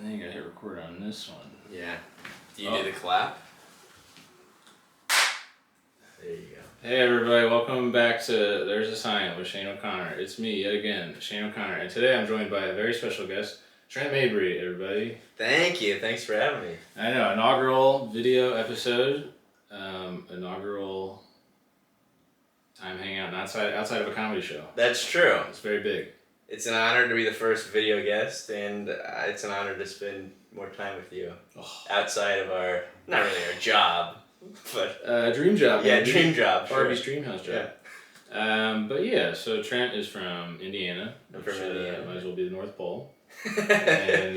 I think I hit record on this one. Yeah. Do you do the clap? There you go. Hey everybody, welcome back to There's a Sign with Shane O'Connor. It's me yet again, Shane O'Connor, and today I'm joined by a very special guest, Trent Mabry, everybody. Thank you. Thanks for having me. I know, inaugural video episode, inaugural time hanging out outside of a comedy show. That's true. It's very big. It's an honor to be the first video guest, and it's an honor to spend more time with you outside of our, not really our job, but... dream job. Yeah, dream job. Barbie's dream house job. Yeah. But yeah, so Trent is from Indiana. I'm from Indiana. Might as well be the North Pole. And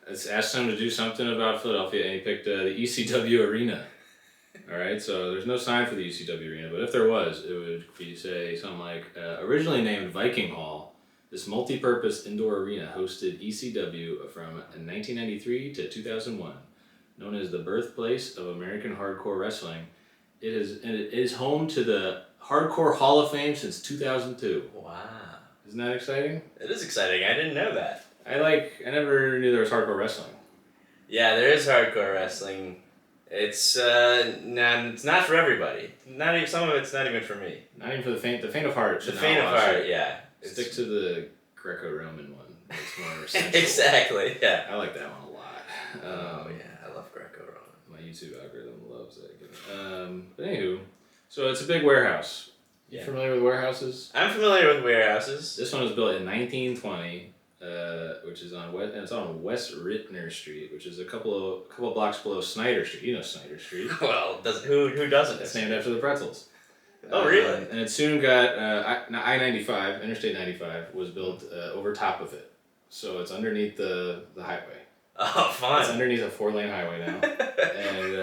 let's ask him to do something about Philadelphia, and he picked the ECW Arena. All right, so there's no sign for the ECW Arena, but if there was, it would be something like, originally named Viking Hall, this multi-purpose indoor arena hosted ECW from 1993 to 2001. Known as the birthplace of American hardcore wrestling, it is home to the Hardcore Hall of Fame since 2002. Wow. Isn't that exciting? It is exciting. I didn't know that. I never knew there was hardcore wrestling. Yeah, there is hardcore wrestling. It's not for everybody. Not even, some of it's not even for me. Not even for the faint of heart. The faint of heart, yeah. Stick to the Greco-Roman one. It's more essential. Exactly, yeah. I like that one a lot. Oh yeah, I love Greco-Roman. My YouTube algorithm loves that. But anywho, so it's a big warehouse. You familiar with warehouses? I'm familiar with warehouses. This one was built in 1920. Which is on West Rittner Street, which is a couple blocks below Snyder Street. You know Snyder Street. Well, who doesn't? It's named after the pretzels. Oh, really? And it soon got I-95, Interstate 95, was built over top of it, so it's underneath the highway. Oh, fun! It's underneath a 4-lane highway now. And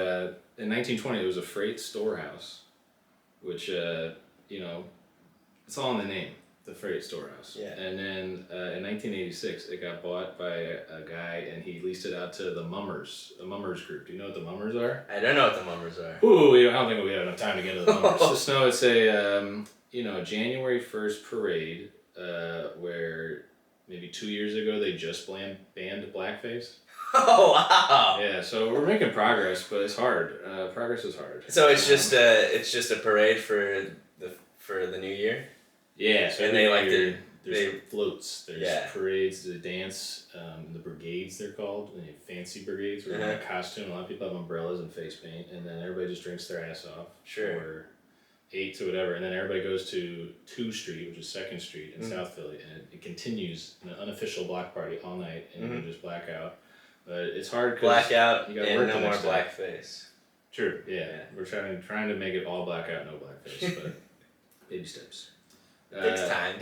in 1920, it was a freight storehouse, which it's all in the name. The freight storehouse. Yeah. And then in 1986, it got bought by a guy, and he leased it out to the Mummers, a Mummers group. Do you know what the Mummers are? I don't know what the Mummers are. Ooh, I don't think we have enough time to get into the Mummers. Just know it's a January 1st parade where maybe 2 years ago they just banned blackface. Oh wow! Yeah, so we're making progress, but it's hard. Progress is hard. So it's just a parade for the new year. Yeah, so and there's floats, there's parades, the dance, the brigades they're called, fancy brigades where they're in costume. A lot of people have umbrellas and face paint, and then everybody just drinks their ass off. Sure. Or 8 to whatever, and then everybody goes to 2 Street, which is 2nd Street in South Philly, and it continues in an unofficial block party all night, and you just black out. But it's hard because blackout you got and work no the more next day. blackface. True. Yeah. We're trying to make it all blackout, no blackface, but baby steps. Takes time.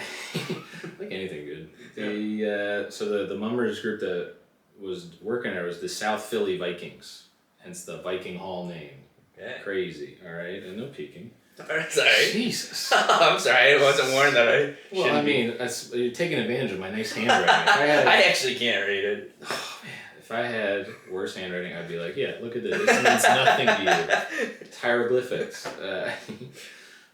Like anything good. So the Mummers group that was working there was the South Philly Vikings, hence the Viking Hall name. Okay. Crazy, all right, and no peeking. Sorry. Jesus. I'm sorry, I wasn't warned that I Well, I mean, you're taking advantage of my nice handwriting. I actually can't read it. Oh, man. If I had worse handwriting, I'd be like, yeah, look at this. This means nothing to you. It's hieroglyphics.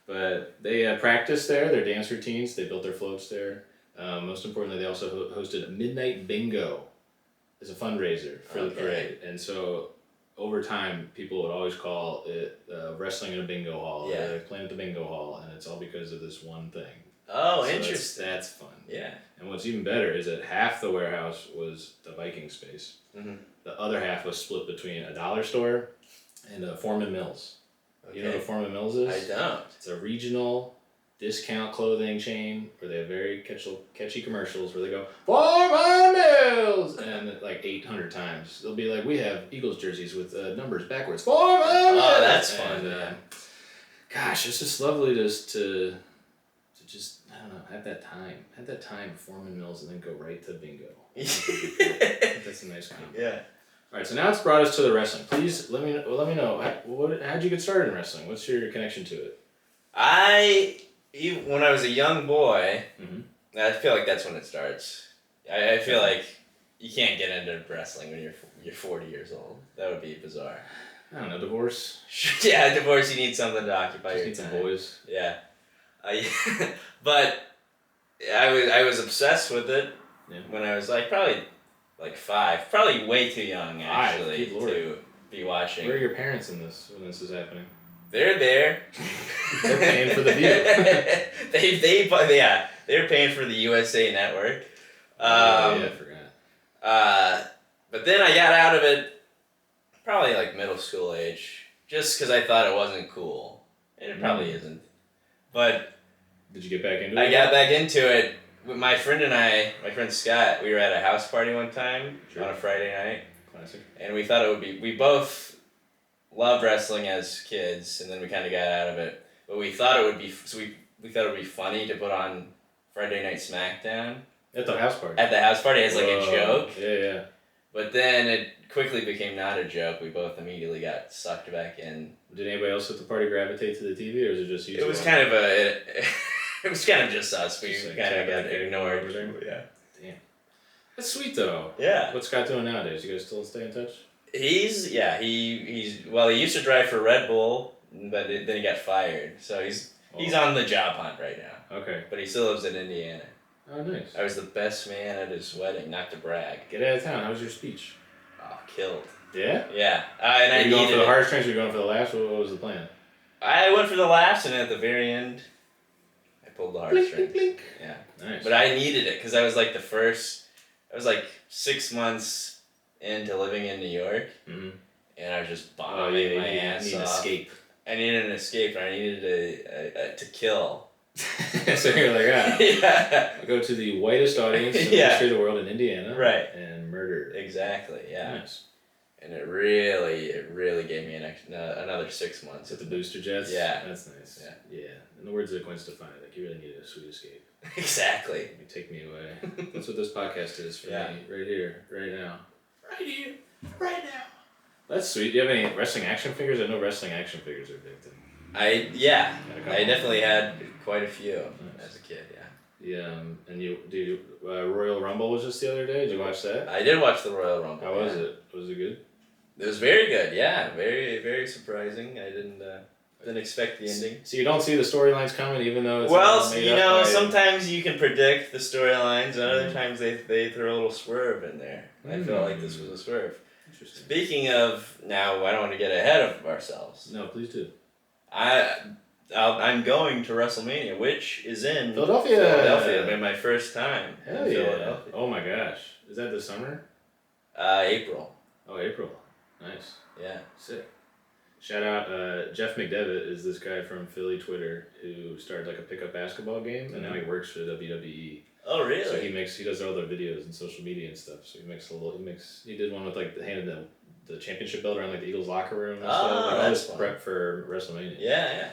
But they practiced there, their dance routines. They built their floats there. Most importantly, they also hosted a midnight bingo as a fundraiser for the parade. And so over time, people would always call it wrestling in a bingo hall. Yeah. They're playing at the bingo hall, and it's all because of this one thing. Oh, so interesting. That's fun. Yeah. And what's even better is that half the warehouse was the Viking space. Mm-hmm. The other half was split between a dollar store and a Foreman Mills. Okay. You know what Foreman Mills is? I don't. It's a regional discount clothing chain where they have very catchy commercials where they go, Foreman Mills! And like 800 times. They'll be like, we have Eagles jerseys with numbers backwards. Foreman Mills! Oh, that's fun. And, gosh, it's just lovely to just, I don't know, have that time at Foreman Mills and then go right to bingo. I think that's a nice combo. Yeah. All right, so now it's brought us to the wrestling. Please let me know. How'd you get started in wrestling? What's your connection to it? When I was a young boy, I feel like that's when it starts. I feel like you can't get into wrestling when you're 40 years old. That would be bizarre. I don't know, divorce? Yeah, divorce, you need something to occupy your time. Just need some boys. Yeah. But I was obsessed with it when I was like probably like 5. Probably way too young, actually, Good Lord. to be watching. Where are your parents in this when this is happening? They're there. They're paying for the view. They're paying for the USA Network. I forgot. But then I got out of it probably like middle school age, just because I thought it wasn't cool. And it probably isn't. But did you get back into it? I got back into it. With my friend and I, my friend Scott, we were at a house party one time on a Friday night. Classic. And we thought it would be, we both loved wrestling as kids, and then we kind of got out of it. But we thought it would be, we thought it would be funny to put on Friday Night SmackDown. At the house party? At the house party as like a joke. Yeah. But then it quickly became not a joke. We both immediately got sucked back in. Did anybody else at the party gravitate to the TV, or was it just you? It was kind of it was kind of just us. We like kind of got ignored. Yeah. Damn. That's sweet though. Yeah. What's Scott doing nowadays? You guys still stay in touch? He used to drive for Red Bull, but then he got fired. So he's on the job hunt right now. Okay. But he still lives in Indiana. Oh, nice. I was the best man at his wedding, not to brag. Get out of town. How was your speech? Oh, killed. Yeah? Yeah. And were you going for the hardest strings or were you going for the laughs? What was the plan? I went for the laughs, and at the very end, I pulled the hardest strings. Blink. Yeah. Nice. But I needed it, because I was like I was like 6 months into living in New York, and I was just bombing my ass off. You need an escape. I needed an escape, and I needed to kill. So you're like, yeah. I'll go to the whitest audience in the history of the world in Indiana. Right. And murder. Exactly, yeah. Nice. And it really gave me another 6 months. With the booster jets? Yeah. That's nice. Yeah. In the words of Gwen Stefani, like, you really need a sweet escape. Exactly. You take me away. That's what this podcast is for me. Right here. Right now. Right here. Right now. That's sweet. Do you have any wrestling action figures? I know wrestling action figures are a big thing. I definitely had quite a few as a kid, Yeah, and Royal Rumble was just the other day. Did you watch that? I did watch the Royal Rumble. How was it? Was it good? It was very good, yeah. Very, very surprising. I didn't expect the ending. So you don't see the storylines coming, even though it's sometimes you can predict the storylines, and other times they throw a little swerve in there. I felt like this was a swerve. Interesting. Speaking of, now I don't want to get ahead of ourselves. No, please do. I'm going to WrestleMania, which is in Philadelphia. It'll be my first time in Philadelphia. Oh my gosh. Is that this summer? April. Oh, April. Nice. Yeah. Sick. Shout out, Jeff McDevitt is this guy from Philly Twitter who started like a pickup basketball game, and now he works for WWE. Oh, really? So he does all their videos and social media and stuff. So he did one with like handed the championship belt around like the Eagles locker room and stuff. Like all this prep for WrestleMania. Yeah.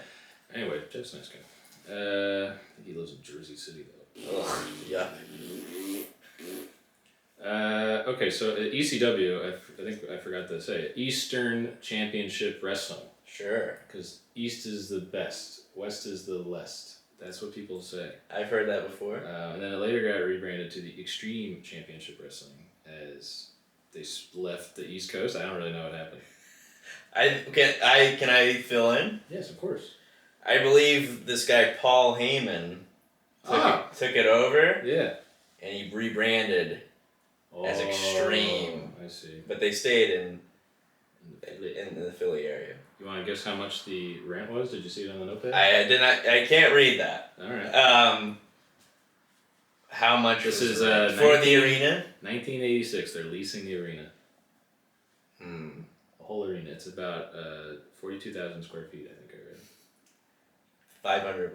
Anyway, Jeff's a nice guy. I think he lives in Jersey City though. Oh, yeah. Okay, so at ECW, I think I forgot to say it, Eastern Championship Wrestling. Sure. Because East is the best, West is the lest. That's what people say. I've heard that before. And then it later got rebranded to the Extreme Championship Wrestling as they left the East Coast. I don't really know what happened. Can I fill in? Yes, of course. I believe this guy Paul Heyman took it over. Yeah. And he rebranded as Extreme. I see. But they stayed in the Philly area. You want to guess how much the rent was? Did you see it on the notepad? I can't read that. All right. How much this was is for the arena? 1986. They're leasing the arena. The whole arena. It's about 42,000 square feet. I think I read. $500.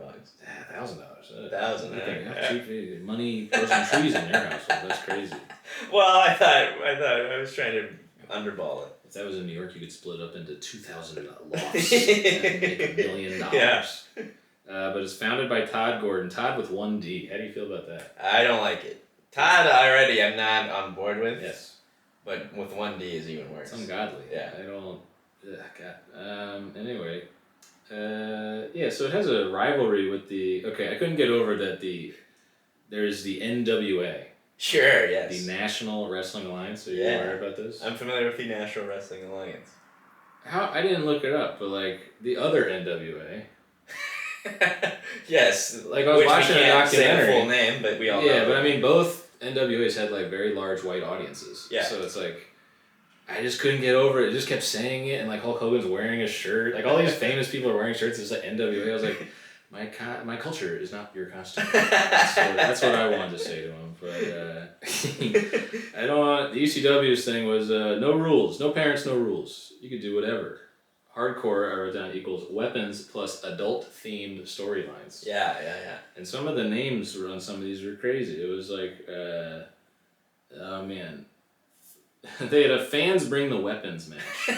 $1,000. $1,000. How cheap? Money grows on trees in your household. That's crazy. Well, I thought I was trying to underball it. If that was in New York, you could split it up into 2,000 lofts and make $1 million. Yeah. But it's founded by Todd Gordon. Todd with one D. How do you feel about that? I don't like it. Todd already I'm not on board with. Yes. But with one D is even worse. It's ungodly. Yeah. I don't... God. Anyway. So it has a rivalry with the... Okay, I couldn't get over that there's the NWA. Sure, yes. The National Wrestling Alliance. Are you aware about this? I'm familiar with the National Wrestling Alliance. I didn't look it up, but like the other NWA. Yes. Like I was watching a documentary. Say the full name, but we all know. Yeah, but I mean both NWA's had like very large white audiences. Yeah. So it's like, I just couldn't get over it. I just kept saying it, and like Hulk Hogan's wearing a shirt. Like all these famous people are wearing shirts. It's like NWA. I was like, my culture is not your costume. That's what I wanted to say to him. But I don't want, the ECW's thing was no rules, no parents, no rules. You could do whatever. Hardcore, I wrote down, equals weapons plus adult-themed storylines. Yeah. And some of the names on some of these were crazy. It was like, oh man. They had a fans bring the weapons match.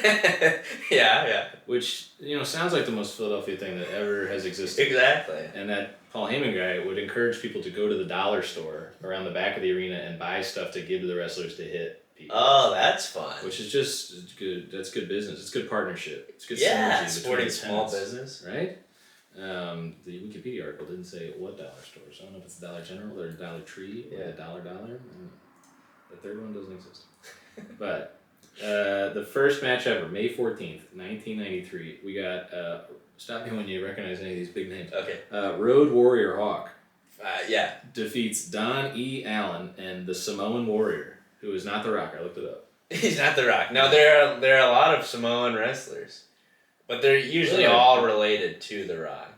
Yeah. Which, sounds like the most Philadelphia thing that ever has existed. Exactly. And that Paul Heyman guy would encourage people to go to the dollar store around the back of the arena and buy stuff to give to the wrestlers to hit people. Oh, that's fun. Which is just good. That's good business. It's good partnership. It's good synergy. Supporting small business. Right? The Wikipedia article didn't say what dollar store, so I don't know if it's Dollar General or Dollar Tree or the Dollar. The third one doesn't exist. But the first match ever, May 14th, 1993, we got, stop me when you recognize any of these big names. Okay. Road Warrior Hawk. Yeah. Defeats Don E. Allen and the Samoan Warrior, who is not The Rock. I looked it up. He's not The Rock. No, there are a lot of Samoan wrestlers, but they're usually all related to The Rock.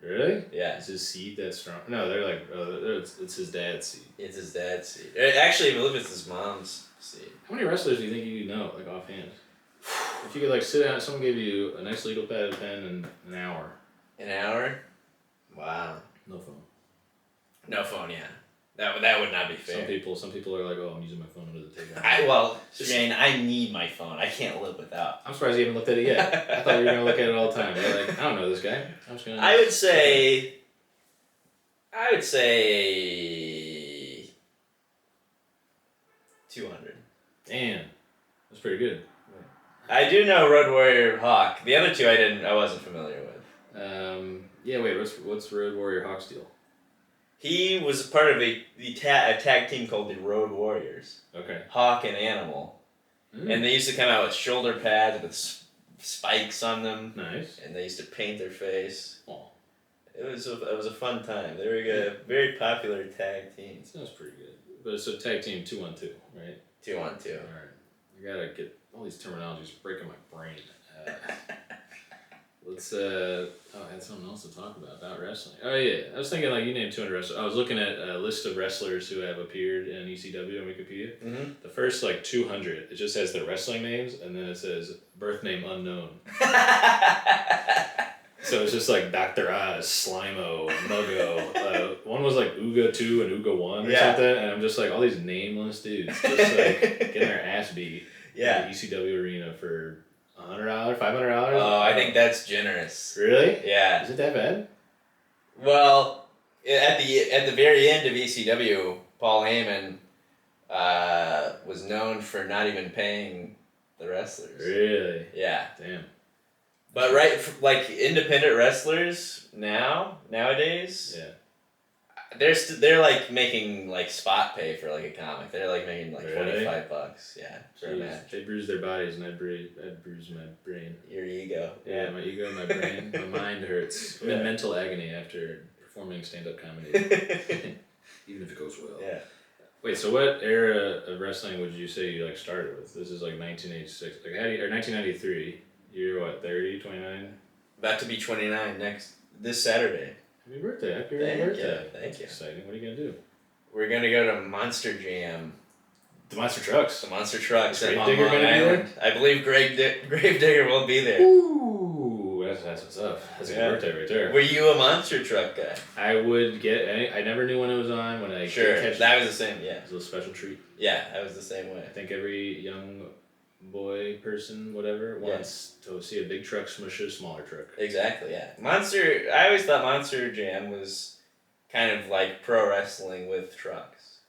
Really? Yeah. Is his seed that strong? No, they're like, it's his dad's seed. It's his dad's seed. Actually, I believe it's his mom's seed. How many wrestlers do you think you know, like offhand? If you could like sit down, someone gave you a nice legal pad and pen in an hour. An hour? Wow. No phone. No phone, yeah. That would not be fair. Some people are like, oh, I'm using my phone under the table. Shane, I need my phone. I can't live without. I'm surprised you haven't looked at it yet. I thought you were going to look at it all the time. You're like, I don't know this guy. I'm just going to... I would say 200. Damn. That's pretty good. I do know Road Warrior Hawk. The other two I wasn't familiar with. Yeah, wait, what's Road Warrior Hawk's deal? He was part of a tag team called the Road Warriors. Okay. Hawk and Animal. And they used to come out with shoulder pads with spikes on them. Nice. And they used to paint their face. Oh. It was a fun time. They were a very popular tag team. Sounds pretty good. But it's a tag team 2-on-2, right? 2-on-2. All right. I gotta get all these terminologies breaking my brain. Let's I had something else to talk about wrestling. Oh yeah, I was thinking like you named 200 wrestlers. I was looking at a list of wrestlers who have appeared in ECW on Wikipedia. Mm-hmm. The first like 200, it just has their wrestling names and then it says birth name unknown. So it's just like Dr. Oz, Slimo, Muggo. One was like Ooga 2 and Ooga 1 or something, and I'm just like all these nameless dudes just like getting their ass beat in the ECW arena for $100, $500. Oh, I think that's generous. Really? Yeah. Is it that bad? Well, at the very end of ECW, Paul Heyman was known for not even paying the wrestlers. Really? Yeah. Damn. But like independent wrestlers nowadays, they're like making like spot pay for like a comic. They're like making like $25, for a match. They bruise their bodies and I bruise my brain. Your ego. Yeah, my ego, my brain, my mind hurts. I'm in mental agony after performing stand-up comedy, even if it goes well. Yeah. Wait, so what era of wrestling would you say you like started with? This is like 1986, or 1993. You're what, 30, 29? About to be 29 this Saturday. Happy birthday. Happy birthday. Thank you. Exciting. What are you going to do? We're going to go to Monster Jam. The Monster Trucks. The Monster Trucks at Long Gravedigger going to be there? I believe Gravedigger will be there. Ooh, that's what's up. That's a good birthday right there. Were you a Monster Truck guy? I would get, I never knew when it was on. When I catch that was the same, yeah. It was a little special treat. Yeah, that was the same way. I think every young boy, person, whatever, wants to see a big truck smush a smaller truck. Exactly, yeah. I always thought Monster Jam was kind of like pro wrestling with trucks.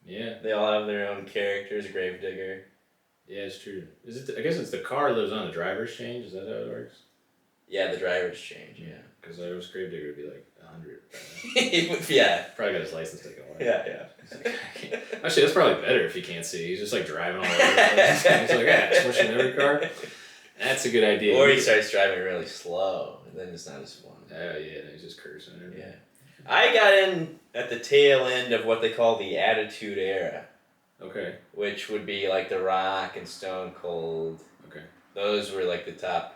Yeah. They all have their own characters, Gravedigger. Yeah, it's true. I guess it's the car lives on, the drivers change, is that how it works? Yeah, the drivers change, yeah. Because I was Gravedigger would be like 100. Yeah. Probably got his license taken away. Yeah. Actually, that's probably better if he can't see. He's just like driving all over the place. He's like, smushing every car. That's a good idea. Or he starts driving really slow, and then it's not as fun. Oh, yeah, he's just cursing. Yeah. I got in at the tail end of what they call the Attitude Era. Okay. Which would be like The Rock and Stone Cold. Okay. Those were like the top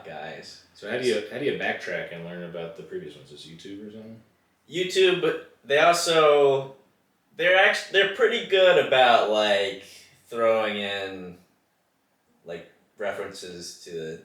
guys. So how do you backtrack and learn about the previous ones? Is YouTube or something? YouTube, but they're pretty good about like throwing in like references to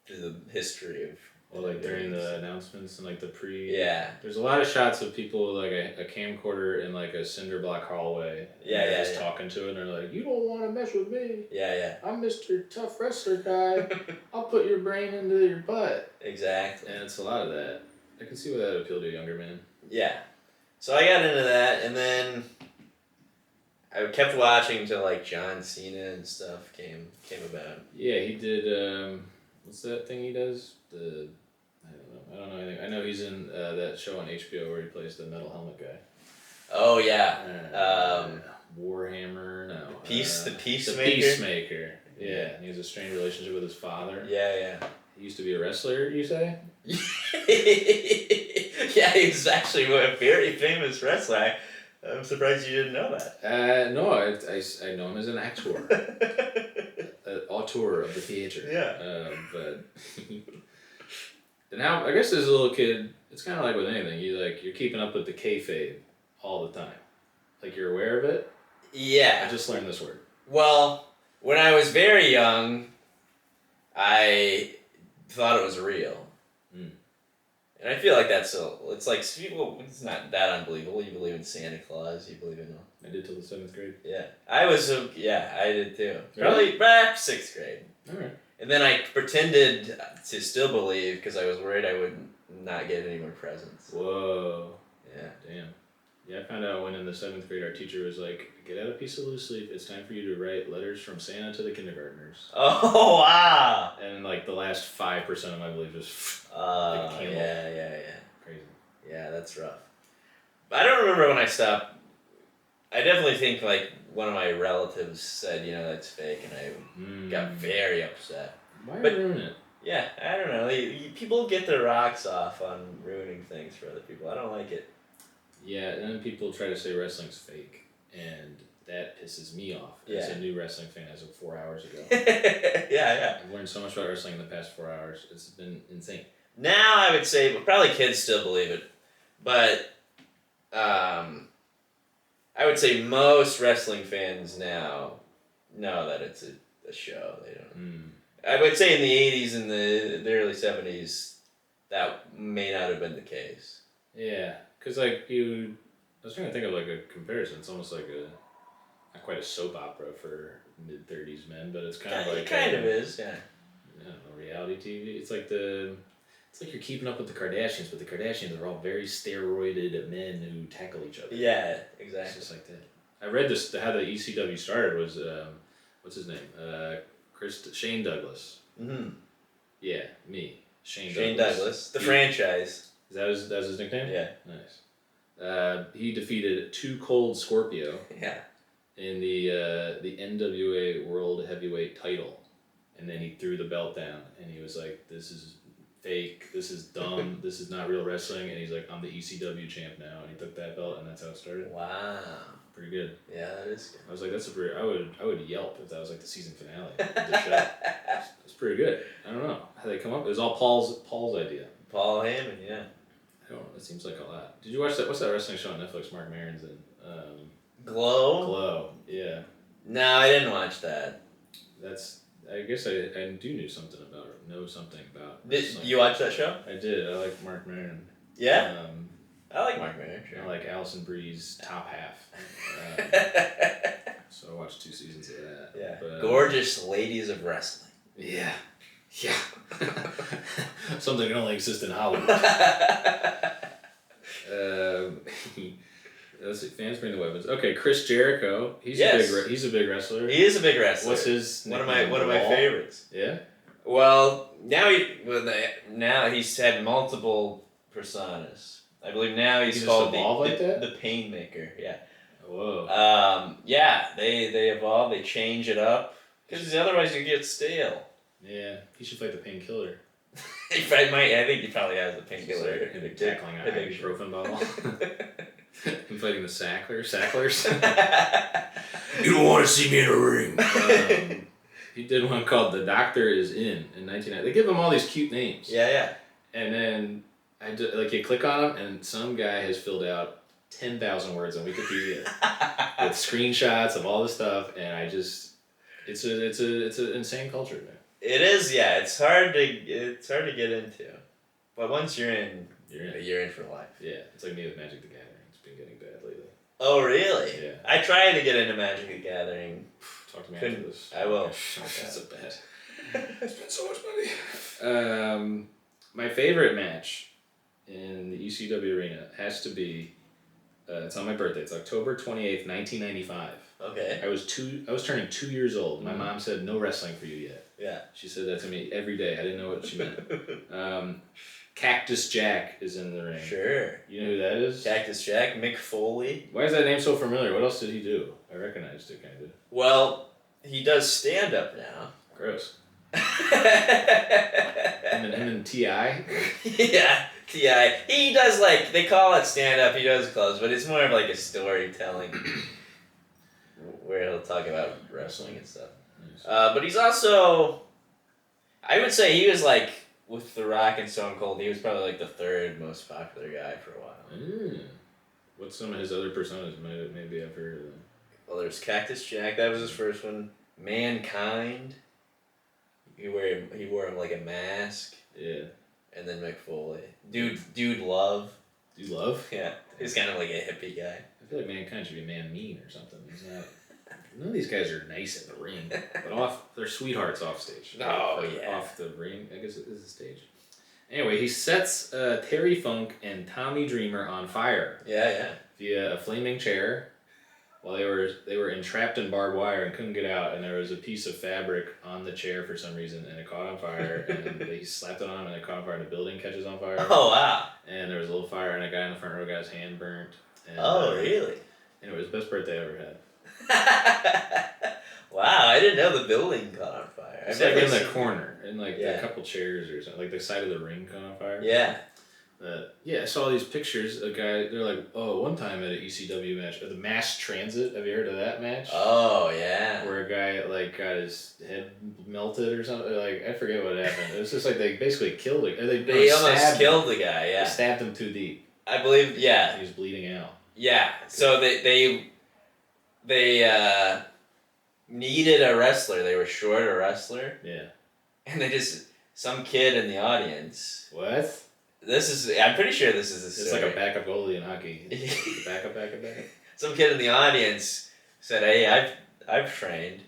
the history of. Well, like during the announcements and like the Yeah. There's a lot of shots of people with like a camcorder in like a cinder block hallway. Yeah. Just talking to it, and they're like, "You don't want to mess with me. Yeah. I'm Mr. Tough Wrestler guy. I'll put your brain into your butt." Exactly. And it's a lot of that. I can see why that would appeal to a younger man. Yeah. So I got into that, and then I kept watching till like John Cena and stuff came about. Yeah, he did. What's that thing he does? I don't know anything. I know he's in that show on HBO where he plays the metal helmet guy. Oh yeah. Warhammer. No. The Peacemaker. The Peacemaker. Yeah, and he has a strained relationship with his father. Yeah. He used to be a wrestler, you say? Yeah, he's actually a very famous wrestler. I'm surprised you didn't know that. No, I know him as an actor. An auteur of the theater. Yeah. But and how I guess as a little kid, it's kind of like with anything. You're keeping up with the kayfabe all the time. Like you're aware of it. Yeah. I just learned this word. Well, when I was very young, I thought it was real. And I feel like it's like people. It's not that unbelievable. You believe in Santa Claus. You believe in. I did till the 7th grade. Yeah, I did too. Really? Probably back 6th grade. All right. And then I pretended to still believe because I was worried I would not get any more presents. Whoa. Yeah. Damn. Yeah, I found out when in the 7th grade our teacher was like, "Get out a piece of loose leaf. It's time for you to write letters from Santa to the kindergartners." Oh wow! And like the last 5% of my belief just yeah. Crazy. Yeah, that's rough. I don't remember when I stopped. I definitely think like one of my relatives said, that's fake, and I got very upset. Why ruin it? Yeah, I don't know. People get their rocks off on ruining things for other people. I don't like it. Yeah, and then people try to say wrestling's fake, and that pisses me off. Yeah. As a new wrestling fan as of 4 hours ago. Yeah. I've learned so much about wrestling in the past 4 hours. It's been insane. Now I would say, probably kids still believe it, but I would say most wrestling fans now know that it's a show. They don't. I would say in the 80s and the early 70s, that may not have been the case. Yeah, because I was trying to think of like a comparison. It's almost like not quite a soap opera for mid-30s men, but it's kind of like... It kind of is, yeah. I don't know, reality TV. It's like you're keeping up with the Kardashians, but the Kardashians are all very steroided men who tackle each other. Yeah, exactly. It's just like that. I read this, how the ECW started was, what's his name? Shane Douglas. Mm-hmm. Yeah, me. Shane Douglas. The franchise. That was his nickname? Yeah. Nice. He defeated Too Cold Scorpio. Yeah. In the NWA World Heavyweight title. And then he threw the belt down, and he was like, "This is fake, this is dumb, this is not real wrestling," and he's like, "I'm the ECW champ now," and he took that belt, and that's how it started. Wow. Pretty good. Yeah, that is good. I was like, I would yelp if that was like the season finale of the show. It's pretty good. I don't know how they come up. It was all Paul's idea. Paul Heyman, yeah. I don't know. It seems like a lot. Did you watch that? What's that wrestling show on Netflix? Mark Maron's in. Glow. Glow. Yeah. No, I didn't watch that. I guess I know something about Did you watch that show? I did. I like Mark Maron. Yeah? I like Mark Maron, sure. I like Allison Bree's top half. So I watched 2 seasons of that. Yeah. But, Gorgeous ladies of wrestling. Yeah. Yeah. Something that only exists in Hollywood. Let's see. Fans bring the weapons. Okay, Chris Jericho. He's a big wrestler. He is a big wrestler. What's his nickname? One of my favorites. Yeah. Well, now he's had multiple personas. I believe now he's called the Painmaker. Yeah. Whoa. Yeah, they evolve. They change it up because otherwise you get stale. Yeah, he should fight the Painkiller. I think he probably has a painkiller. In a tackling an ibuprofen bottle. Fighting the Sacklers. You don't want to see me in a ring. He did one called The Doctor Is In 1990. They give him all these cute names. Yeah. And then you click on them, and some guy has filled out 10,000 words on Wikipedia with screenshots of all this stuff, and it's an insane culture, man. It is, yeah. It's hard to get into, but once you're in for life. Yeah, it's like me with Magic the Gathering. It's been getting bad lately. Oh really? Yeah. I tried to get into Magic the Gathering. Talk to me after this. I will. That's a bad. I spent so much money. My favorite match in the ECW Arena has to be. It's on my birthday. It's October 28th, 1995. Okay. I was turning 2 years old. My mom said, "No wrestling for you yet." Yeah. She said that to me every day. I didn't know what she meant. Cactus Jack is in the ring. Sure. You know who that is? Cactus Jack, Mick Foley. Why is that name so familiar? What else did he do? I recognized it, kind of. Well, he does stand up now. Gross. Him and T.I.? Yeah, T.I. He does, like, they call it stand up, he does clothes, but it's more of like a storytelling where he'll talk about wrestling and stuff. Nice. But he's also, I would say he was like, with The Rock and Stone Cold, he was probably like the third most popular guy for a while. What's some of his other personas? Maybe I've heard of them. Well, there's Cactus Jack, that was his first one. Mankind. He wore him like a mask. Yeah. And then Mick Foley. Dude Love. Dude Love? Yeah. He's kind of like a hippie guy. I feel like Mankind should be Man Mean or something. He's not. None of these guys are nice in the ring, but they're sweethearts off stage. Oh, yeah. Off the ring, I guess it is the stage. Anyway, he sets Terry Funk and Tommy Dreamer on fire. Yeah. Via a flaming chair, while they were entrapped in barbed wire and couldn't get out, and there was a piece of fabric on the chair for some reason, and it caught on fire, and they slapped it on him, and it caught on fire, and the building catches on fire. Oh, wow. And there was a little fire, and a guy in the front row got his hand burnt. And, really? Anyway, it was the best birthday I ever had. Wow, I didn't know the building caught on fire. It's like in the corner, in like a couple chairs or something, like the side of the ring caught on fire. Yeah. I saw these pictures. A guy, they're like, one time at an ECW match, the Mass Transit. Have you heard of that match? Oh yeah. Where a guy like got his head melted or something. Like I forget what happened. It was just like they basically killed it. They almost killed the guy. Yeah. They stabbed him too deep. I believe. Yeah. He was bleeding out. Yeah. So they needed a wrestler. They were short a wrestler. Yeah. And some kid in the audience. What? I'm pretty sure this is a story. It's like a backup goalie in hockey. backup. Some kid in the audience said, "Hey, I've trained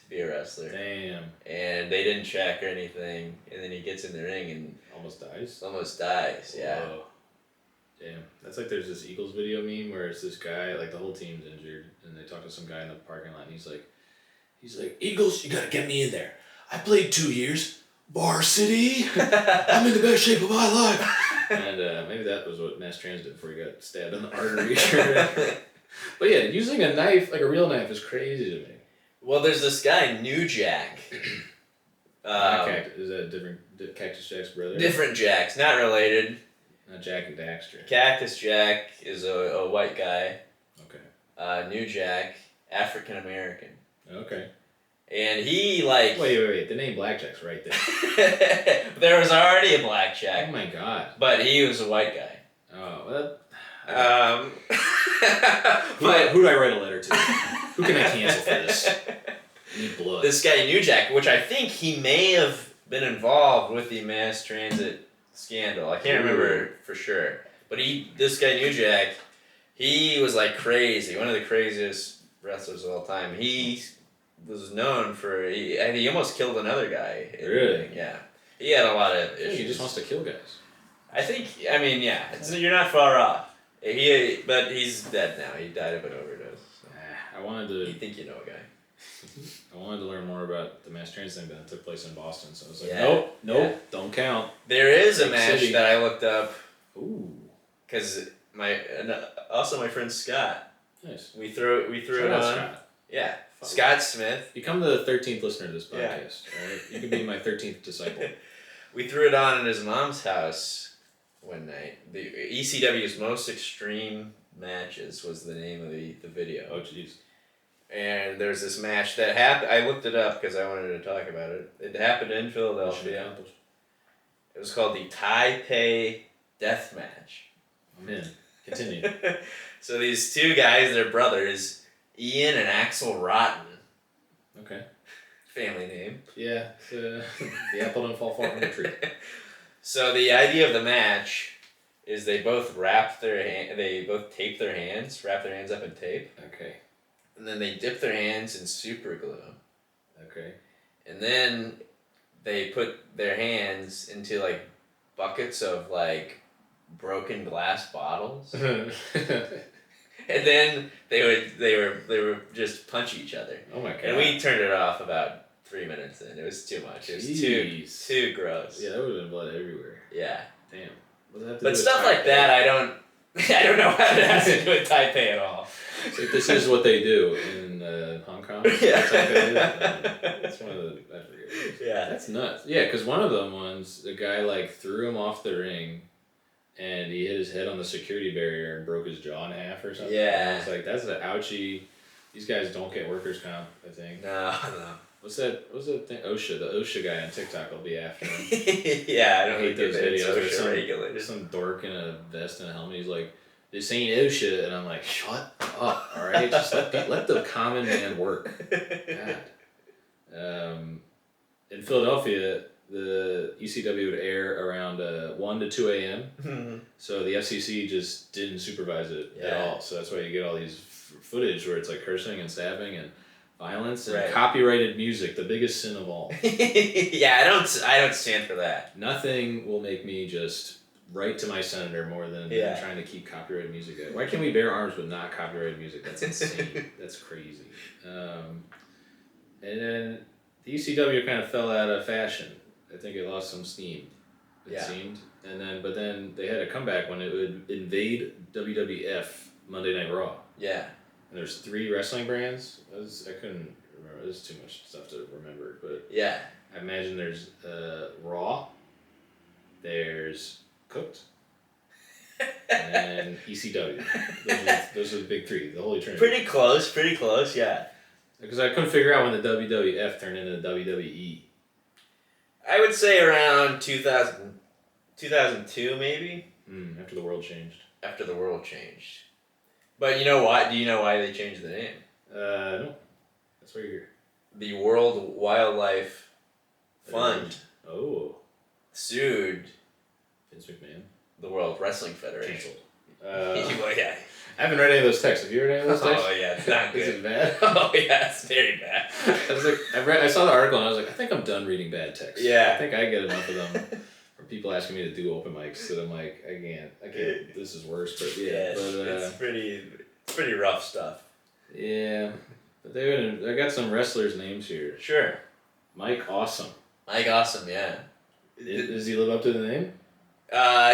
to be a wrestler." Damn. And they didn't check or anything, and then he gets in the ring and almost dies. Yeah. Whoa. Damn. That's like there's this Eagles video meme where it's this guy, like the whole team's injured, and they talk to some guy in the parking lot, and he's like, "Eagles, you gotta get me in there. I played 2 years. Varsity. I'm in the best shape of my life." And maybe that was what Mass Trans did before he got stabbed in the artery. But yeah, using a knife, like a real knife, is crazy to me. Well, there's this guy, New Jack. Is that different? Cactus Jack's brother? Different Jacks, not related. Not Jack and Daxter. Cactus Jack is a white guy. Okay. New Jack, African American. Okay. And he like... Wait. The name Blackjack's right there. There was already a Blackjack. Oh my god. But he was a white guy. Oh, well... Who do I write a letter to? Who can I cancel for this? I need blood. This guy, New Jack, which I think he may have been involved with the mass transit scandal. I can't remember for sure. But this guy, New Jack, he was like crazy. One of the craziest wrestlers of all time. He was known for he almost killed another guy. Really? Yeah. He had a lot of issues. He just wants to kill guys. You're not far off. But he's dead now. He died of an overdose. So. You think you know a guy. I wanted to learn more about the mass transit thing that took place in Boston. So I was like, nope, don't count. There is a match that I looked up. Ooh. Because also my friend Scott. Nice. We threw it on. Scott. Yeah. Scott Smith. Become the 13th listener to this podcast. All right? You can be my 13th disciple. We threw it on at his mom's house one night. The ECW's Most Extreme Matches was the name of the video. Oh, jeez. And there's this match that happened. I looked it up because I wanted to talk about it. It happened in Philadelphia. It was called the Taipei Death Match. I'm in. Continue. So these two guys, they're brothers, Ian and Axel Rotten. Okay. Family name. Yeah. The apple don't fall far from the tree. So the idea of the match is they both tape their hands, wrap their hands up in tape. Okay. And then they dip their hands in super glue. Okay. And then they put their hands into like buckets of like broken glass bottles. And then they would just punch each other. Oh my god. And we turned it off about 3 minutes in. It was too much. It was too gross. Yeah, that would have been blood everywhere. Yeah. Damn. But stuff like that, I don't know how it has to do with Taipei at all. So this is what they do in Hong Kong. Yeah. That's one of the. I forget. Yeah. That's nuts. Yeah, because one of them ones, the guy like threw him off the ring, and he hit his head on the security barrier and broke his jaw in half or something. Yeah. And it's like that's an ouchie. These guys don't get workers comp, I think. No. What's that thing? OSHA. The OSHA guy on TikTok will be after him. Yeah, I don't hate those videos. OSHA There's some dork in a vest and a helmet. He's like, "This ain't OSHA," and I'm like, "Shut up, all right? Just let the common man work." God. In Philadelphia, the ECW would air around 1 to 2 a.m. Mm-hmm. So the FCC just didn't supervise it at all. So that's why you get all these footage where it's like cursing and stabbing and violence and copyrighted music, the biggest sin of all. Yeah, I don't stand for that. Nothing will make me just write to my senator more than trying to keep copyrighted music out. Why can't we bear arms with not copyrighted music? That's insane. That's crazy. And then the ECW kind of fell out of fashion. I think it lost some steam, it seemed. But then they had a comeback when it would invade WWF Monday Night Raw. Yeah. And there's 3 wrestling brands. I couldn't remember. There's too much stuff to remember. But yeah, I imagine there's Raw, there's Cooked, and ECW. Those are the big 3, the Holy Trinity. Pretty close, yeah. Because I couldn't figure out when the WWF turned into WWE. I would say around 2002 maybe. After the world changed. After the world changed. But you know why? Do you know why they changed the name? No. That's why you're here. The World Wildlife Fund sued Vince McMahon. The World Wrestling Federation. Canceled. Well, yeah. I haven't read any of those texts. Have you read any of those texts? Oh yeah, it's not good. Is it bad? Oh yeah, it's very bad. I was like, I saw the article and I was like, I think I'm done reading bad texts. Yeah. I think I get enough of them from people asking me to do open mics that I'm like, I can't. This is worse. But yeah, it's pretty rough stuff. Yeah, but I got some wrestlers' names here. Sure. Mike Awesome. Mike Awesome, yeah. Does he live up to the name?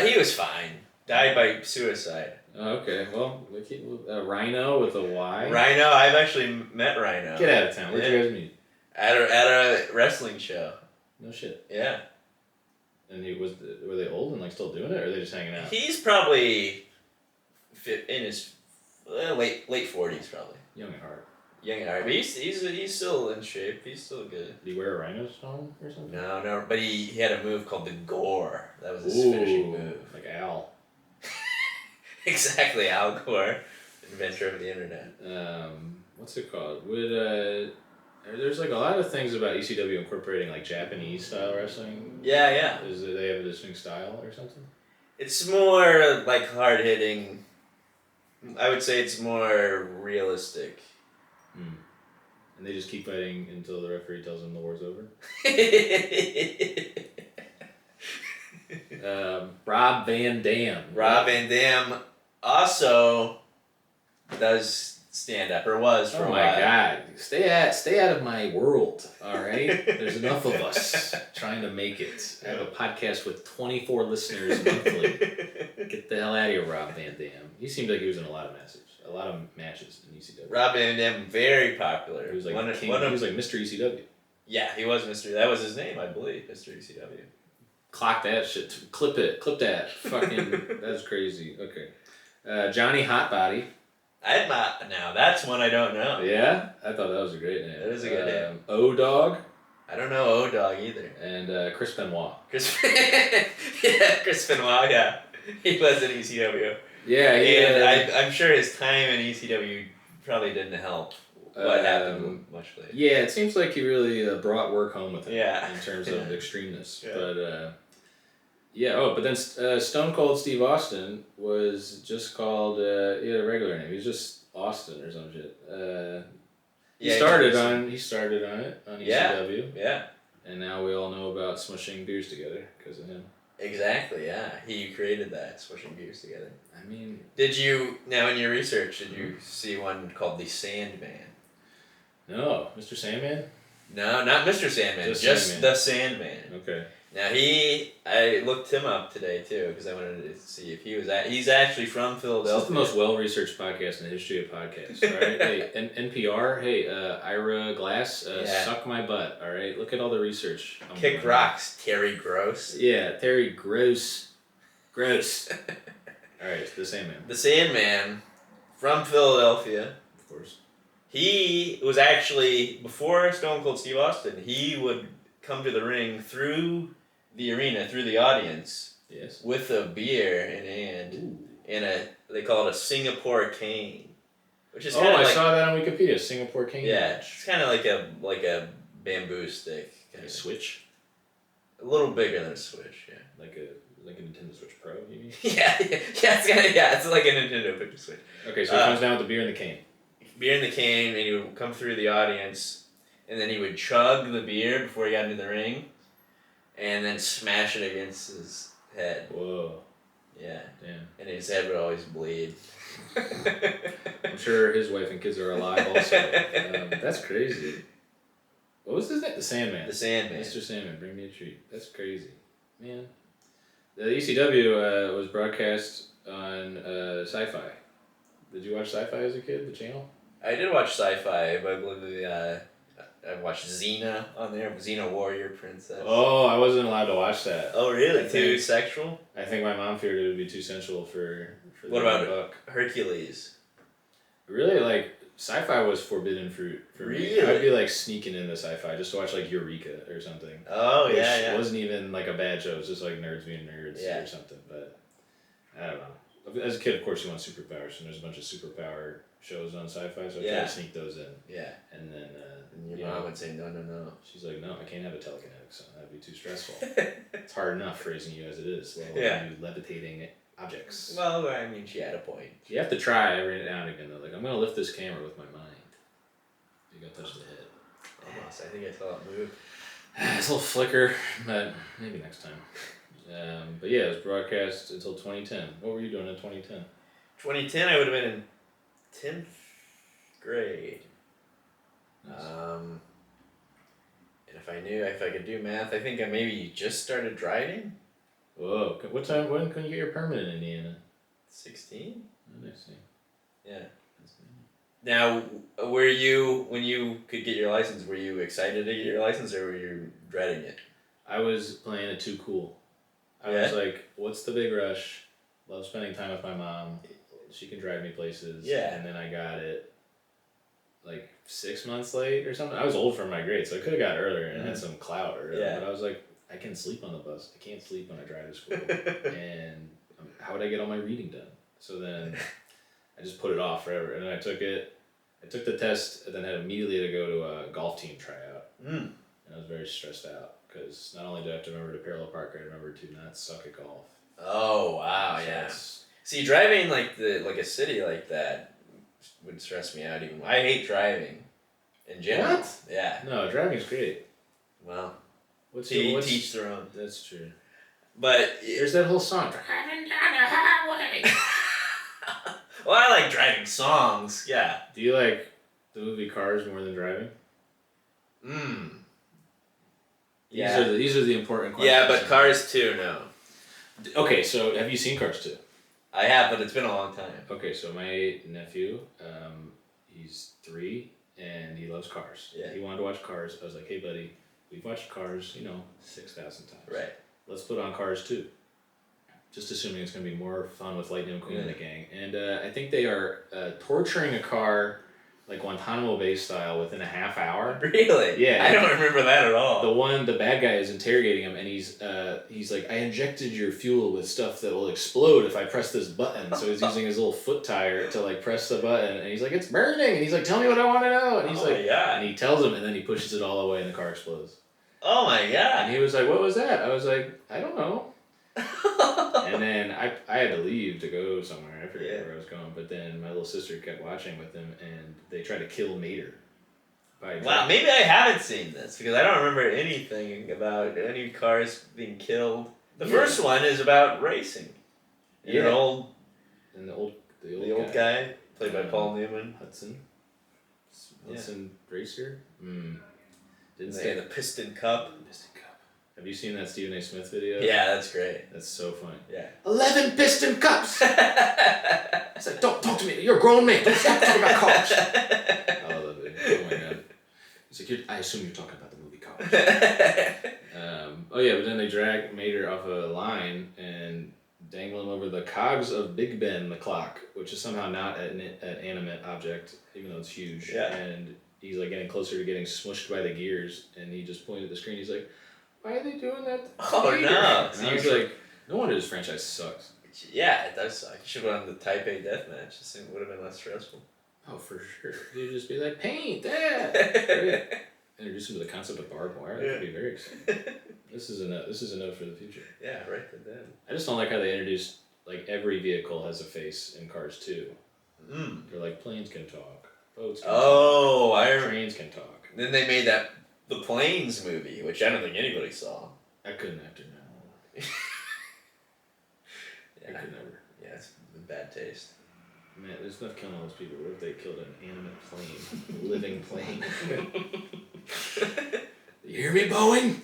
He was fine. Died by suicide. Oh, okay, well, Rhino with a Y. Rhino, I've actually met Rhino. Get out of town. Where'd you guys meet? At a wrestling show. No shit. Yeah. And were they old and like still doing it, or are they just hanging out? He's probably in his late 40s, probably. Young at heart. Young at heart, but he's still in shape. He's still good. Did he wear a rhino's home or something? No, but he had a move called the Gore. That was his finishing move. Like Al. Exactly, Al Gore, inventor of the internet. What's it called? There's like a lot of things about ECW incorporating like Japanese style wrestling. Yeah. Do they have a distinct style or something? It's more like hard hitting. I would say it's more realistic. And they just keep fighting until the referee tells them the war's over. Rob Van Dam. Rob Van Dam also does stand up, or was for a while. Oh my God! Stay out of my world. All right, there's enough of us trying to make it. I have a podcast with 24 listeners monthly. Get the hell out of here, Rob Van Dam. He seemed like he was in a lot of matches in ECW. Rob Van Dam, very popular. He was like he was like Mr. ECW. Yeah, he was Mr. That was his name, I believe, Mr. ECW. Clock that shit. Clip it. Clip that. Fucking. That's crazy. Okay. Johnny Hotbody. Now that's one I don't know. Yeah? I thought that was a great name. That is a good name. O-Dog. I don't know O-Dog either. And Chris Benoit. Chris Benoit, yeah. He was in ECW. Yeah, and I'm sure his time in ECW probably didn't help what happened much later. Yeah, it seems like he really brought work home with him in terms of extremeness. Yeah. But then Stone Cold Steve Austin was just called, he had a regular name. He was just Austin or some shit. He started on it on ECW. Yeah. And now we all know about smushing beers together because of him. Exactly, yeah. He created that, smushing beers together. I mean... Now in your research, did you see one called the Sandman? No. Mr. Sandman? No, not Mr. Sandman. Just the Sandman. Okay. Now I looked him up today too because I wanted to see if he was he's actually from Philadelphia. This is the most well-researched podcast in the history of podcasts, alright? Hey, NPR, hey, Ira Glass, suck my butt, alright? Look at all the research. Kick rocks, Terry Gross. Yeah, Terry Gross. Gross. Alright, the Sandman. The Sandman, from Philadelphia. Of course. He was actually, before Stone Cold Steve Austin, he would come to the ring through the arena, through the audience, with a beer in hand, and they call it a Singapore cane, which is I saw that on Wikipedia, Singapore cane. Yeah, it's kind of like a bamboo stick. Like a Switch? A little bigger than a Switch, yeah. Like a Nintendo Switch Pro, you mean? It's like a Nintendo Picture Switch. Okay, so he comes down with the beer in the cane. Beer in the cane, and he would come through the audience. And then he would chug the beer before he got into the ring, and then smash it against his head. Whoa. Yeah. Damn. And his head would always bleed. I'm sure his wife and kids are alive also. That's crazy. What was his name? The Sandman. The Sandman. Mr. Sandman, bring me a treat. That's crazy. Man. The ECW was broadcast on Sci-Fi. Did you watch Sci-Fi as a kid, the channel? I did watch Sci-Fi, but I believe I watched Xena on there, Xena Warrior Princess. Oh, I wasn't allowed to watch that. Oh, really? Too sexual? I think my mom feared it would be too sensual for what about book. Hercules? Really? Like, Sci-Fi was forbidden fruit for me. I'd be like sneaking into Sci-Fi just to watch like Eureka or something. Oh, yeah. It wasn't even like a bad show. It was just like nerds being nerds or something. But I don't know. As a kid, of course, you want superpowers, and there's a bunch of superpower shows on Sci-Fi, so I try to sneak those in. Yeah. And then... and your mom would say, no. She's like, no, I can't have a telekinetic son. That'd be too stressful. It's hard enough raising you as it is. Well, you levitating objects. Well, I mean, she had a point. You have to try every now and again, though. Like, I'm going to lift this camera with my mind. You got to touch the head. Almost. I think I saw it move. It's a little flicker, but maybe next time. But yeah, it was broadcast until 2010. What were you doing in 2010? 2010, I would have been in 10th grade. Nice. And if I could do math, I think I maybe just started driving. Whoa! What time? When can you get your permit in Indiana? 16. Oh, I see. Yeah. Now, were you, when you could get your license, were you excited to get your license, or were you dreading it? I was playing it too cool. I was like, what's the big rush? Love spending time with my mom. She can drive me places. Yeah. And then I got it like 6 months late or something. I was old for my grade, so I could have got earlier and had some clout or whatever. Yeah. But I was like, I can sleep on the bus. I can't sleep when I drive to school. And how would I get all my reading done? So then I just put it off forever. And then I took it. I took the test and then had immediately to go to a golf team tryout. And I was very stressed out because not only did I have to remember to parallel park, I remembered to not suck at golf. Oh, wow, yeah. See, driving like a city like that would stress me out even. I hate driving in general. What? Yeah. No, driving's great. Well, teach their own. That's true. But there's that whole song, driving down the highway. Well, I like driving songs. Yeah. Do you like the movie Cars more than driving? Yeah. These are the important questions. Yeah, but Cars 2, no. Okay, so have you seen Cars 2? I have, but it's been a long time. Okay, so my nephew, he's 3, and he loves Cars. Yeah. He wanted to watch Cars. I was like, hey, buddy, we've watched Cars, 6,000 times. Right. let's put on Cars 2. Just assuming it's going to be more fun with Lightning McQueen and the gang. And I think they are torturing a car like Guantanamo Bay style within a half hour. Really? Yeah. I don't remember that at all. The bad guy is interrogating him, and he's like, I injected your fuel with stuff that will explode if I press this button. So he's using his little foot tire to like press the button, and he's like, it's burning, and he's like, tell me what I want to know, and he's and he tells him, and then he pushes it all away, and the car explodes. Oh my god! And he was like, what was that? I was like, I don't know. And then I had to leave to go somewhere. I forget where I was going. But then my little sister kept watching with him, and they tried to kill Mater. Wow, maybe I haven't seen this because I don't remember anything about any cars being killed. The first one is about racing. The old guy played by Paul Newman. Hudson Racer. Didn't say the Piston Cup. Have you seen that Stephen A. Smith video? Yeah, that's great. That's so funny. Yeah. 11 piston cups! I said, don't talk to me. You're a grown man. Don't stop talking about cars. I love it. Oh my god. He's like, I assume you're talking about the movie Cars. But then they drag Mater off a line and dangle him over the cogs of Big Ben, the clock, which is somehow not an animate object, even though it's huge. Yeah. And he's like getting closer to getting smushed by the gears, and he just pointed at the screen. He's like, why are they doing that? Oh no! And I was like, no wonder this franchise sucks. Yeah, it does suck. You should have won the Type A deathmatch. This thing would have been less stressful. Oh, for sure. You'd just be like, paint that. Introduce him to the concept of barbed wire. That could be very exciting. This is a note for the future. Yeah, write that down. I just don't like how they introduced like every vehicle has a face in Cars 2. They're like, planes can talk, boats can talk, trains can talk. Then they made the Planes movie, which I don't think anybody saw. I couldn't after now. I could never. Yeah, it's bad taste. Man, there's enough killing all those people. What if they killed an animate plane? A living plane? You hear me, Boeing?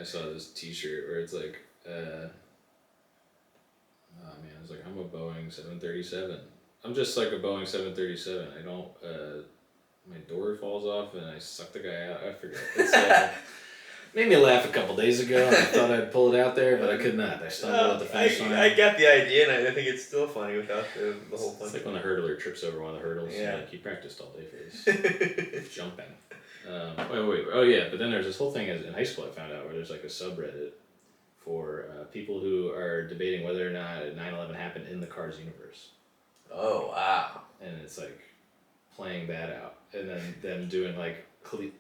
I saw this t-shirt where it's like, it's like, I'm a Boeing 737. I'm just like a Boeing 737. I don't, my door falls off and I suck the guy out. I forget. It's, made me laugh a couple days ago. I thought I'd pull it out there, but I could not. I stumbled at the finish line. I got the idea, and I think it's still funny without the whole thing. It's like when a hurdler trips over one of the hurdles. Yeah. Like, he practiced all day for this. Jumping. Wait. Oh, yeah. But then there's this whole thing in high school I found out where there's like a subreddit for people who are debating whether or not 9/11 happened in the Cars universe. Oh, wow. And it's like playing that out. And then them doing like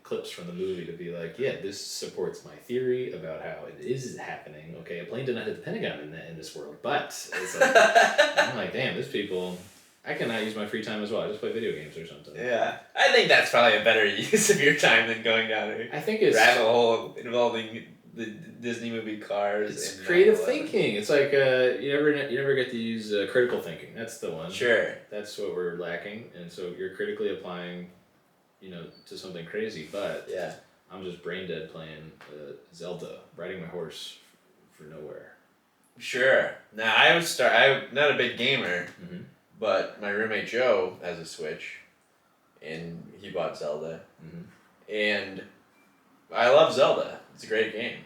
clips from the movie to be like, yeah, this supports my theory about how it is happening. Okay, a plane did not hit the Pentagon in this world, but it's like, I'm like, damn, these people, I cannot use my free time as well. I just play video games or something. Yeah, I think that's probably a better use of your time than going down a I think it's rabbit hole involving the Disney movie Cars. It's creative thinking. It's like you never get to use critical thinking. That's the one. Sure. That's what we're lacking, and so you're critically applying, to something crazy. But yeah, I'm just brain dead playing Zelda, riding my horse for nowhere. Sure. Now I'm not a big gamer, but my roommate Joe has a Switch, and he bought Zelda, and I love Zelda. It's a great game,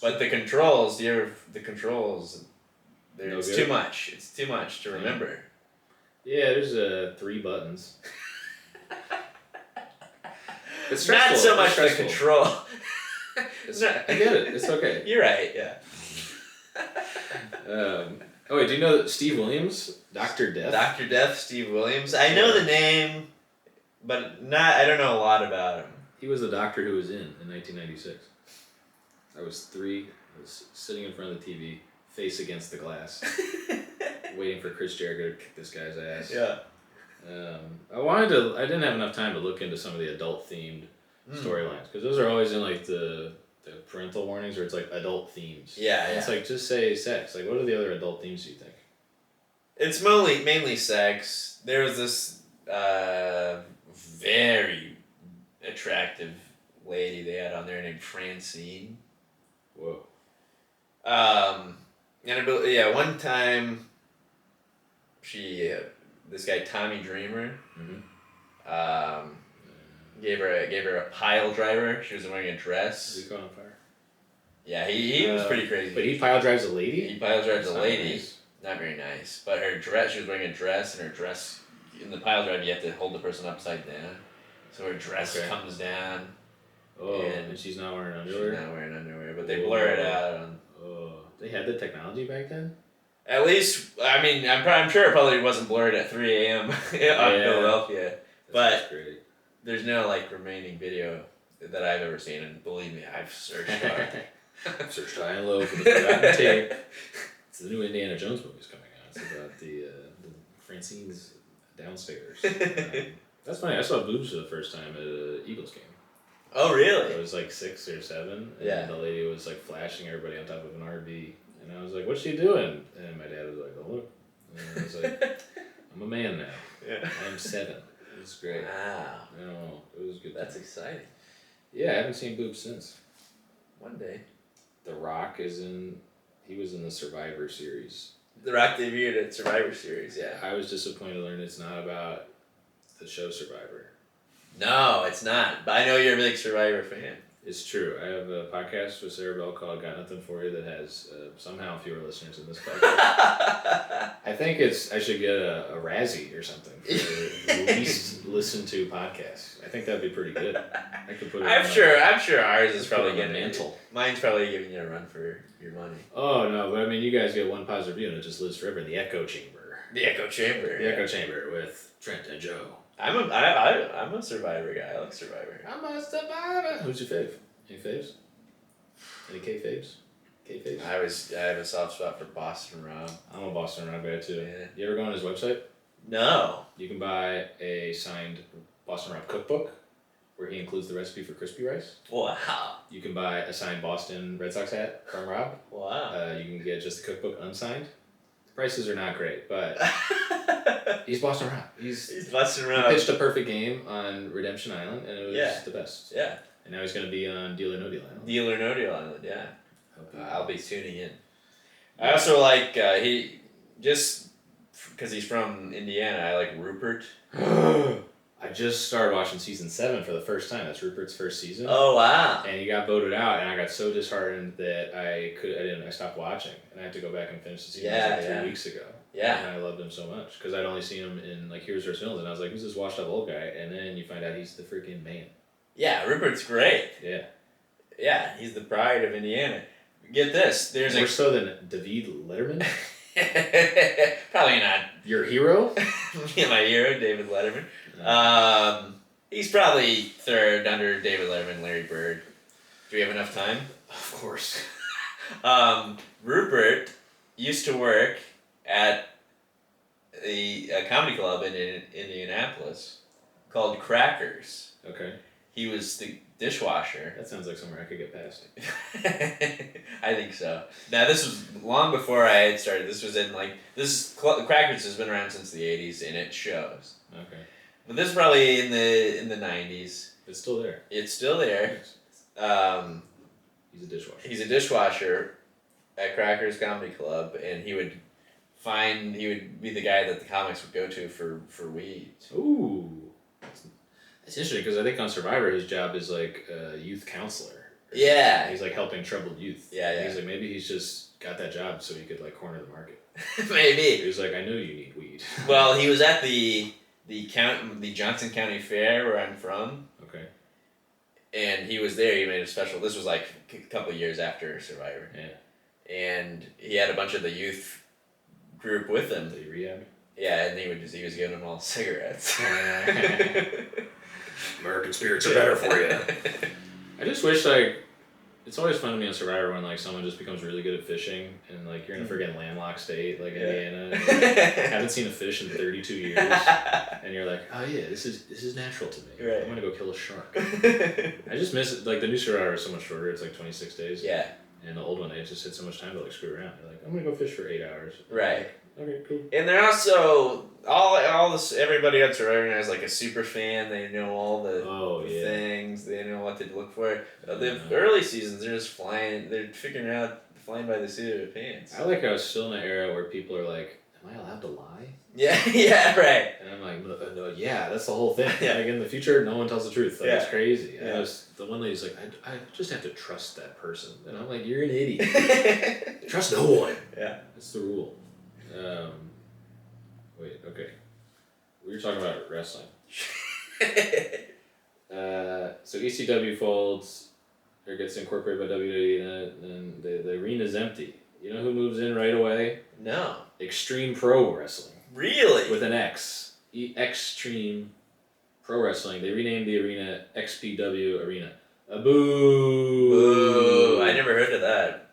but the controls, it's too much. It's too much to remember. Yeah, there's 3 buttons. It's not so much the control. I get it. It's okay. You're right. Yeah. Wait, do you know Steve Williams, Dr. Death? Dr. Death, Steve Williams. I know the name, but I don't know a lot about him. He was the doctor who was in 1996. I was 3. I was sitting in front of the TV, face against the glass, waiting for Chris Jericho to kick this guy's ass. Yeah. I didn't have enough time to look into some of the adult-themed storylines, because those are always in, like, the parental warnings where it's, like, adult themes. Yeah, It's like, just say sex. Like, what are the other adult themes you think? It's mainly sex. There was this very attractive lady they had on there named Francine. Whoa. One time, this guy Tommy Dreamer, gave her a pile driver. She was wearing a dress. Did he caught on fire? Yeah, he was pretty crazy. But he pile drives a lady? He pile drives a lady. Nice. Not very nice. But her dress, she was wearing a dress, and her dress, in the pile drive, you have to hold the person upside down. So her dress comes down. Oh, and she's not wearing underwear? She's not wearing underwear, but they blur it out. They had the technology back then? At least, I mean, I'm sure it probably wasn't blurred at 3 a.m. on Philadelphia. But great. There's no, like, remaining video that I've ever seen, and believe me, I've searched hard. I've searched high and low for the forgotten tape. It's the new Indiana Jones movie's coming out. It's about the Francine's downstairs. That's funny. I saw boobs for the first time at an Eagles game. Oh, really? I was like 6 or 7, and the lady was like flashing everybody on top of an RV, and I was like, "What's she doing?" And my dad was like, "Oh look," and I was like, "I'm a man now. Yeah. I'm 7. It was great. Wow. I don't know. It was good. That's exciting. Yeah, I haven't seen boobs since. One day. The Rock he was in the Survivor Series. The Rock debuted at Survivor Series, yeah. I was disappointed to learn it's not about the show Survivor. No, it's not. But I know you're a big Survivor fan. It's true. I have a podcast with Sarah Bell called Got Nothing For You that has somehow fewer listeners than this podcast. I think I should get a Razzie or something for least listened to podcast. I think that'd be pretty good. I could put it I'm sure ours is probably getting mantle. Mine's probably giving you a run for your money. Oh no, but I mean you guys get one positive review and it just lives forever in the echo chamber. The echo chamber. The echo chamber with Trent and Joe. I'm a Survivor guy. I like Survivor. I'm a Survivor. Who's your fave? Any faves? Any K-faves? K-faves? I have a soft spot for Boston Rob. I'm a Boston Rob guy too. Yeah. You ever go on his website? No. You can buy a signed Boston Rob cookbook where he includes the recipe for crispy rice. Wow. You can buy a signed Boston Red Sox hat from Rob. Wow. You can get just the cookbook unsigned. The prices are not great, but he's Boston Rob. He's Boston Rob. He pitched a perfect game on Redemption Island, and it was the best. Yeah. And now he's going to be on Deal or No Deal Island. Deal or No Deal Island, yeah. I'll be tuning in. I also like, he, just because he's from Indiana, I like Rupert. I just started watching season 7 for the first time. That's Rupert's first season. Oh wow! And he got voted out, and I got so disheartened that I stopped watching, and I had to go back and finish the season 3 weeks ago. Yeah. And I loved him so much because I'd only seen him in like Heroes vs. Villains, and I was like, who's this washed up old guy? And then you find out he's the freaking man. Yeah, Rupert's great. Yeah. Yeah, he's the pride of Indiana. Get this, there's more so than David Letterman. Probably not. Your hero? Yeah, my hero, David Letterman. He's probably third under David Letterman and Larry Bird. Do we have enough time? Of course. Rupert used to work at a comedy club in Indianapolis called Crackers. Okay. He was the dishwasher. That sounds like somewhere I could get past. I think so. Now, this was long before I had started. This was in Crackers has been around since the 80s, and it shows. Okay. But this is probably in the 90s. It's still there. It's still there. He's a dishwasher. He's a dishwasher at Crackers Comedy Club, and he would be the guy that the comics would go to for weed. Ooh. It's interesting because I think on Survivor his job is like a youth counselor. Yeah. He's like helping troubled youth. Yeah, yeah. He's like, maybe he's just got that job so he could like corner the market. Maybe. He was like, I know you need weed. Well, he was at the Johnson County Fair where I'm from. Okay. And he was there. He made a special. This was like a couple years after Survivor. Yeah. And he had a bunch of the youth group with him. Did he rehab? Yeah, and he was giving them all cigarettes. American spirits are better for you. I just wish it's always fun to me on Survivor when like someone just becomes really good at fishing and like you're in a friggin' landlocked state like Indiana and, haven't seen a fish in 32 years and you're like, oh yeah, this is natural to me. Right. I'm gonna go kill a shark. I just miss it. Like the new Survivor is so much shorter. It's like 26 days. Yeah. And the old one, they just had so much time to like screw around. You're like, I'm gonna go fish for 8 hours. Right. Like, okay, cool. And they're also all this. Everybody on Survivor now is like a super fan. They know all the things. They know what to look for. The early seasons, they're just flying. They're figuring out flying by the seat of their pants. I like how it's still in an era where people are like, am I allowed to lie? Yeah, right. And I'm like, no, yeah, that's the whole thing. Yeah. Like in the future, no one tells the truth. Like, Yeah. it's crazy. Yeah. The one lady's like, I just have to trust that person. And I'm like, you're an idiot. Trust no one. Yeah. That's the rule. Wait, okay. We were talking about wrestling. So ECW folds, or gets incorporated by WWE, and the arena's empty. You know who moves in right away? No. Extreme Pro Wrestling. Really? With an X. Extreme Pro Wrestling. They renamed the arena XPW Arena. Boo! Boo! I never heard of that.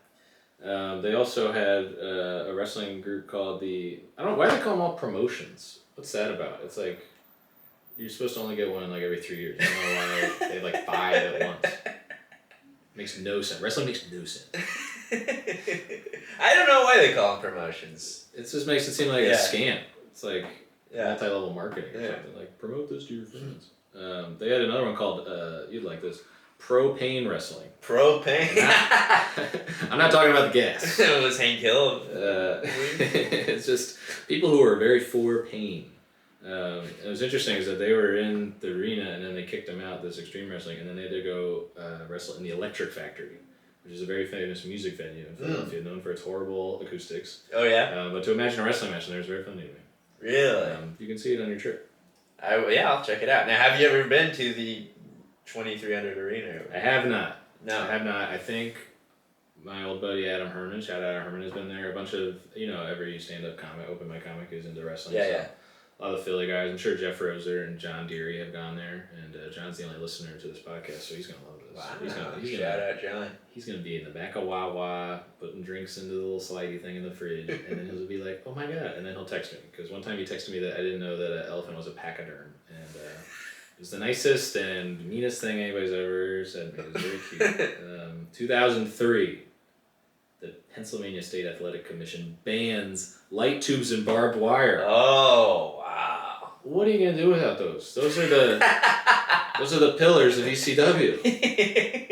They also had a wrestling group called I don't know, why do they call them all promotions? What's that about? It's like, you're supposed to only get one like every 3 years. I don't know why they have like 5 at once. Makes no sense. Wrestling makes no sense. I don't know why they call them promotions. It just makes it seem like a scam. It's like multi-level marketing or something. Like, promote this to your friends. They had another one called, you'd like this, Propane Wrestling. Propane? I'm not talking about the gas. It was Hank Hill. It's just people who are very for pain. It was interesting is that they were in the arena and then they kicked them out, this Extreme Wrestling, and then they had to go wrestle in the Electric Factory, which is a very famous music venue in Philadelphia, known for its horrible acoustics. Oh, yeah? But to imagine a wrestling match in there is very funny to me. Really? You can see it on your trip. I'll check it out. Now, have you ever been to the 2300 Arena? I have not. No. I have not. I think my old buddy Adam Herman, shout out Adam Herman, has been there. A bunch of, every stand-up comic, open mic comic is into wrestling. Yeah. A lot of the Philly guys. I'm sure Jeff Roser and John Deary have gone there, and John's the only listener to this podcast, so he's gonna love this. Wow. Shout out John. He's gonna be in the back of Wawa, putting drinks into the little slidey thing in the fridge, and then he'll be like, "Oh my god!" And then he'll text me because one time he texted me that I didn't know that an elephant was a pachyderm, and it was the nicest and meanest thing anybody's ever said to me. It was very cute. 2003. The Pennsylvania State Athletic Commission bans light tubes and barbed wire. Oh, wow. What are you gonna do without those? Those are the pillars of ECW.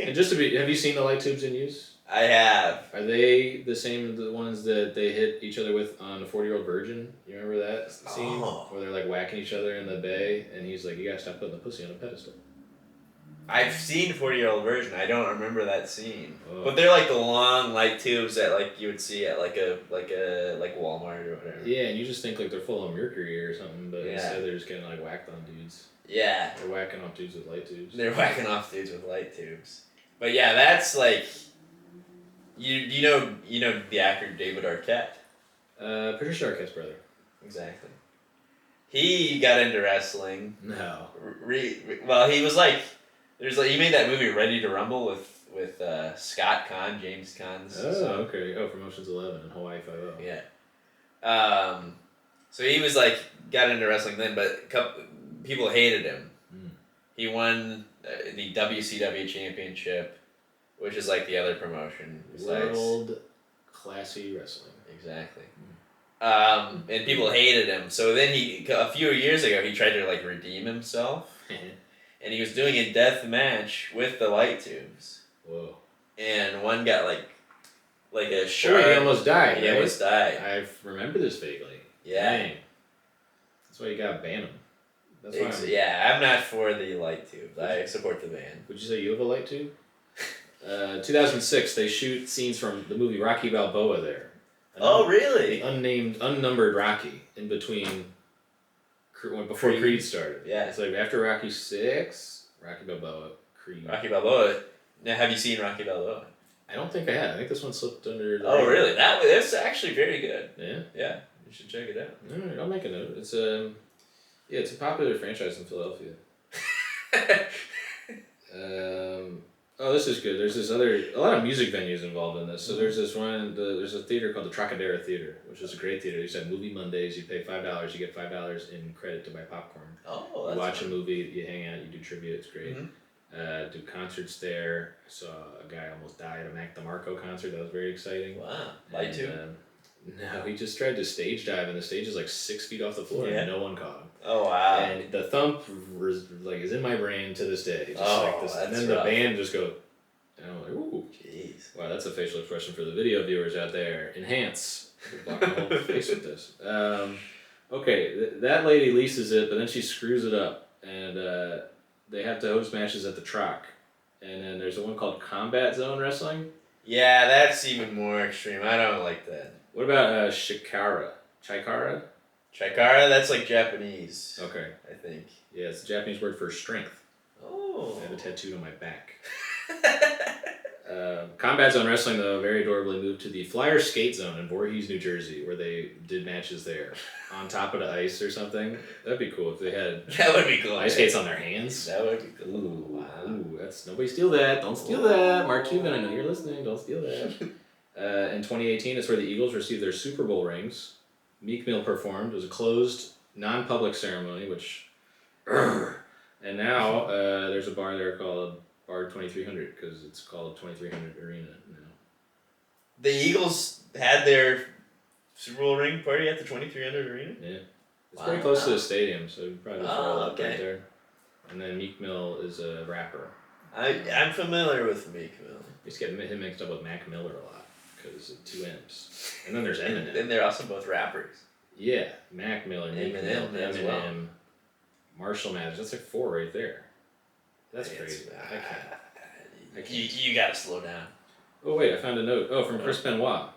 And have you seen the light tubes in use? I have. Are they the same as the ones that they hit each other with on a 40-Year-Old Virgin? You remember that scene? Where they're like whacking each other in the bay, and he's like, "You gotta stop putting the pussy on a pedestal." I've seen 40-Year-Old Virgin. I don't remember that scene. Oh. But they're like the long light tubes that like you would see at like Walmart or whatever. Yeah, and you just think like they're full of mercury or something, but instead they're just getting like whacked on dudes. Yeah. They're whacking off dudes with light tubes. They're whacking off dudes with light tubes. But yeah, that's like you know the actor David Arquette. Patricia Arquette's brother. Exactly. He got into wrestling. No. Well, he was like. He made that movie Ready to Rumble with Scott Conn, James Caan's son. Okay. Oh, Promotions 11 and Hawaii 5-0. Yeah. So he was like got into wrestling then, but people hated him. He won the WCW Championship, which is like the other promotion. World Classy Wrestling. Exactly. And people hated him. So then a few years ago, he tried to like redeem himself. And he was doing a death match with the light tubes. Whoa. And one got like a sharp. He almost died. He almost died. I remember this vaguely. Yeah. Dang. That's why you gotta ban him. That's why I'm not for the light tubes. I support the ban. Would you say you have a light tube? 2006, they shoot scenes from the movie Rocky Balboa there. Oh, really? The unnumbered Rocky in between. Before Creed started. Yeah. It's like after Rocky 6, Rocky Balboa, Creed. Rocky Balboa. Now, have you seen Rocky Balboa? I don't think I have. I think this one slipped under the... Oh, really? That's actually very good. Yeah? Yeah. You should check it out. All right, I'll make a note. It's it's a popular franchise in Philadelphia. This is good. There's a lot of music venues involved in this. So there's this one, there's a theater called the Trocadero Theater, which is a great theater. You said Movie Mondays, you pay $5, you get $5 in credit to buy popcorn. Oh, that's You watch a movie, you hang out, you do trivia, it's great. Do concerts there. I saw a guy almost die at a Mac DeMarco concert, that was very exciting. Wow, light tube? No, he just tried to stage dive, and the stage is like 6 feet off the floor, and no one caught him. Oh, wow. And the thump is in my brain to this day. Just and then rough. the band just go, and I'm like, ooh. Jeez. Wow, that's a facial expression for the video viewers out there. Enhance. Block my whole face with this. Okay, that lady leases it, but then she screws it up, and they have to host matches at the Troc. And then there's one called Combat Zone Wrestling. Yeah, that's even more extreme. I don't like that. What about Chikara? Chikara? Chikara, that's like Japanese. Okay. I think. Yeah, it's a Japanese word for strength. Oh. I have a tattoo on my back. Combat Zone Wrestling, though, very adorably moved to the Flyer Skate Zone in Voorhees, New Jersey, where they did matches there. On top of the ice or something. That'd be cool if they had that would be cool. Ice skates on their hands. That would be cool. Ooh, wow. Ooh, that's nobody steal that. Don't steal that. Mark Cuban, I know you're listening. Don't steal that. In 2018, it's where the Eagles received their Super Bowl rings. Meek Mill performed. It was a closed, non-public ceremony, which... And now there's a bar there called Bar 2300 because it's called 2300 Arena now. The Eagles had their Super Bowl ring party at the 2300 Arena? Yeah. It's pretty close to the stadium, so you probably just roll up okay. right there. And then Meek Mill is a rapper. I'm familiar with Meek Mill. I used to get him mixed up with Mac Miller a lot because of two M's. And then there's Eminem. And they're also both rappers. Yeah, Mac Miller, Meek Mill, as Eminem, well. Marshall Mathers. That's like 4 right there. That's crazy. I can't. You gotta slow down. Oh wait, I found a note. Oh, from Chris Benoit.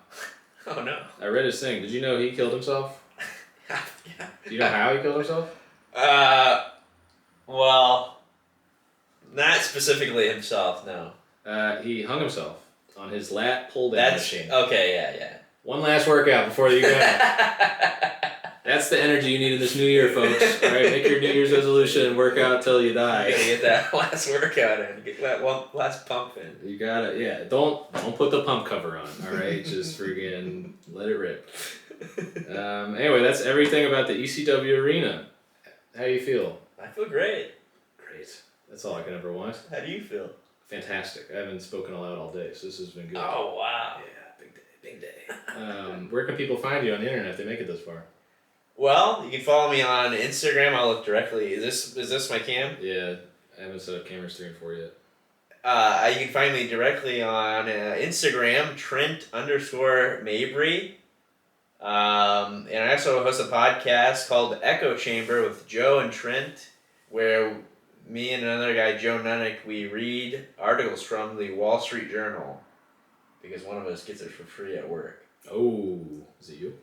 Oh no. I read his thing. Did you know he killed himself? Yeah. Do you know how he killed himself? Well, not specifically himself, no. He hung himself on his lat pull down machine. Okay, yeah. One last workout before you go. That's the energy you need in this new year, folks. All right, make your New Year's resolution and work out till you die. You gotta get that last workout in. Get that one last pump in. You gotta, yeah. Don't put the pump cover on. All right, just friggin' let it rip. Anyway, that's everything about the ECW Arena. How do you feel? I feel great. Great. That's all I can ever want. How do you feel? Fantastic. I haven't spoken aloud all day, so this has been good. Oh wow. Yeah, big day. Where can people find you on the internet if they make it this far? Well, you can follow me on Instagram. I'll look directly. Is this my cam? Yeah, I haven't set up cameras 3 and 4 yet. You can find me directly on Instagram, Trent_Mabry. And I also host a podcast called Echo Chamber with Joe and Trent, where me and another guy, Joe Nunnick, we read articles from the Wall Street Journal because one of us gets it for free at work. Oh, is it you?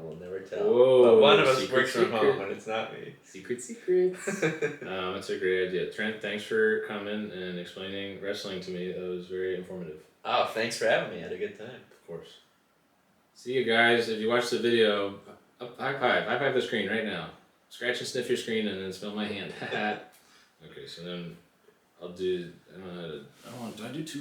We'll never tell. Whoa, but one of us secret, works from home, and it's not me. Secrets. That's a great idea. Trent, thanks for coming and explaining wrestling to me. That was very informative. Oh, thanks for having me. I had a good time. Of course. See you guys. If you watch the video, high five. High five the screen right now. Scratch and sniff your screen and then smell my hand. Okay, so then I'll do, I don't know how to, do I do 2